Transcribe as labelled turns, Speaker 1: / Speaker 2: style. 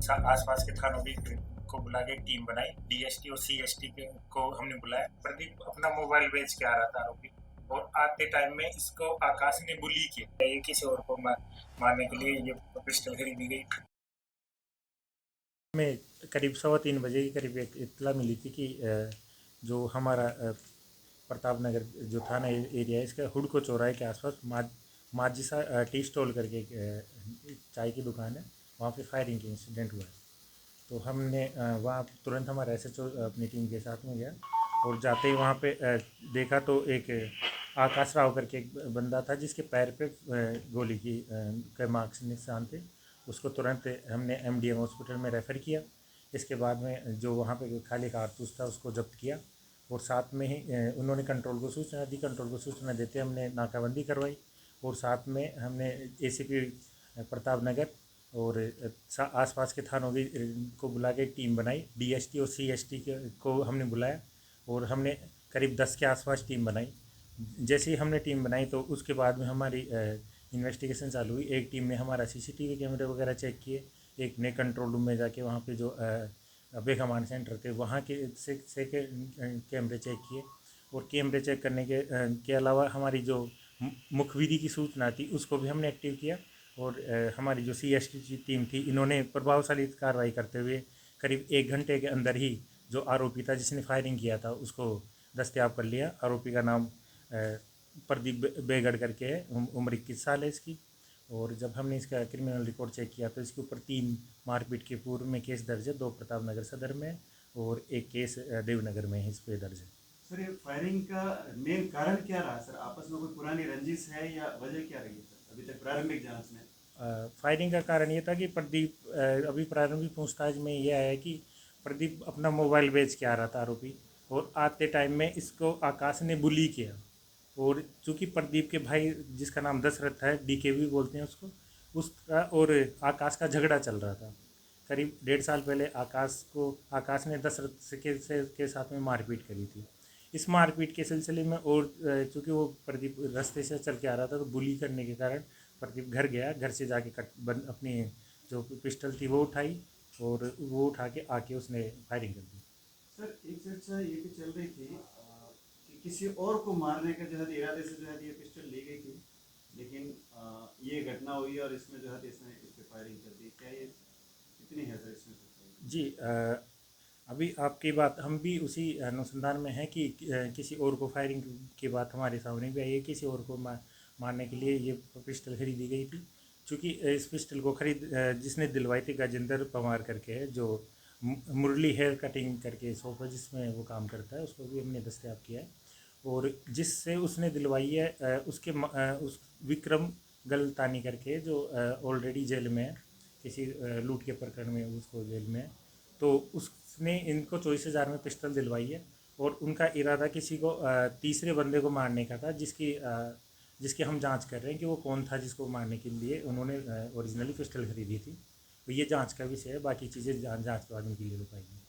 Speaker 1: आसपास के थानों की को बुला के टीम बनाई। डीएसटी और सीएसटी को हमने बुलाया। प्रदीप अपना मोबाइल बेच के आ रहा था आरोपी, और आते टाइम में इसको आकाश ने बुली किया। ये किसी और को मारने के लिए ये पिस्टल खरीदी गई। हमें करीब 3:15 के करीब एक इत्तला मिली थी कि जो हमारा प्रताप नगर जो थाना एरिया है, इसका हुडको चौराहे के आसपास माजिसा टी स्टॉल करके एक चाय की दुकान है, वहाँ पे फायरिंग की इंसिडेंट हुआ है। तो हमने वहाँ तुरंत हमारा एसएचओ अपनी टीम के साथ में गया, और जाते ही वहाँ पे देखा तो एक आकाश राव करके एक बंदा था जिसके पैर पे गोली की के मार्क्स निशान थे। उसको तुरंत हमने एमडीएम हॉस्पिटल में रेफ़र किया। इसके बाद में जो वहाँ पे खाली कारतूस था उसको जब्त किया, और साथ में ही उन्होंने कंट्रोल को सूचना दी। कंट्रोल को सूचना देते हमने नाकाबंदी करवाई, और साथ में हमने एसीपी प्रताप नगर और आसपास के थानों की को बुला के एक टीम बनाई। डीएसटी और सीएसटी को हमने बुलाया, और हमने करीब 10 के आसपास टीम बनाई। जैसे ही हमने टीम बनाई तो उसके बाद में हमारी इन्वेस्टिगेशन चालू हुई। एक टीम ने हमारा सीसीटीवी कैमरे वगैरह चेक किए, एक ने कंट्रोल रूम में जाके वहाँ पे जो अभय कमांड सेंटर थे वहाँ से कैमरे चेक किए, और कैमरे चेक करने के अलावा हमारी जो मुखबिरी की सूचना थी उसको भी हमने एक्टिव किया। और हमारी जो सीएसटी की टीम थी, इन्होंने प्रभावशाली कार्रवाई करते हुए करीब 1 घंटे के अंदर ही जो आरोपी था जिसने फायरिंग किया था उसको दस्तयाब कर लिया। आरोपी का नाम प्रदीप बेगड़ करके है, उम्र 21 साल है इसकी। और जब हमने इसका क्रिमिनल रिकॉर्ड चेक किया तो इसके ऊपर 3 मारपीट के पूर्व में केस दर्ज है, 2 प्रताप नगर सदर में और एक केस देवनगर में इस पे दर्ज है।
Speaker 2: सर, ये फायरिंग का मेन कारण क्या रहा सर? आपस में कोई पुरानी रंजिश है या वजह क्या रही है सर अभी तक प्रारंभिक जांच में?
Speaker 1: फायरिंग का कारण ये था कि प्रदीप अभी प्रारंभिक पूछताछ में ये आया कि प्रदीप अपना मोबाइल बेच के आ रहा था आरोपी, और आते टाइम में इसको आकाश ने बुली किया। और चूंकि प्रदीप के भाई जिसका नाम दशरथ है, डीकेवी बोलते हैं उसको, उसका और आकाश का झगड़ा चल रहा था। करीब 1.5 साल पहले आकाश ने दशरथ के साथ में मारपीट करी थी। इस मारपीट के सिलसिले में, और चूंकि वो प्रदीप रास्ते से चल के आ रहा था तो बुली करने के कारण प्रदीप घर गया। घर से जाके अपनी जो पिस्टल थी वो उठाई, और वो उठा के आके उसने फायरिंग कर दी।
Speaker 2: सर, एक चर्चा ये भी चल रही थी कि किसी और को मारने का जो है इरादे से जो है ये पिस्टल ली गई थी, लेकिन ये घटना हुई और इसमें जो है इसने इस पे फायरिंग कर दी। क्या ये कितनी है सर इसमें सच्चाई?
Speaker 1: जी, अभी आपकी बात हम भी उसी अनुसंधान में हैं कि किसी और को फायरिंग की बात हमारे सामने भी आई है। किसी और को मारने के लिए ये पिस्टल खरीदी गई थी। चूँकि इस पिस्टल को जिसने दिलवाई थी गजेंद्र पवार करके है, जो मुरली हेयर कटिंग करके शॉप है जिसमें वो काम करता है, उसको भी हमने दस्तयाब किया है। और जिससे उसने दिलवाई है उस विक्रम गलतानी करके जो ऑलरेडी जेल में है, किसी लूट के प्रकरण में उसको जेल में है। तो उसने इनको 24,000 में पिस्टल दिलवाई है, और उनका इरादा किसी को तीसरे बंदे को मारने का था, जिसकी हम जांच कर रहे हैं कि वो कौन था जिसको मारने के लिए उन्होंने ओरिजिनली पिस्टल खरीदी थी। तो ये जांच का विषय है, बाकी चीज़ें जांच के बाद में क्लियर हो पाएगी।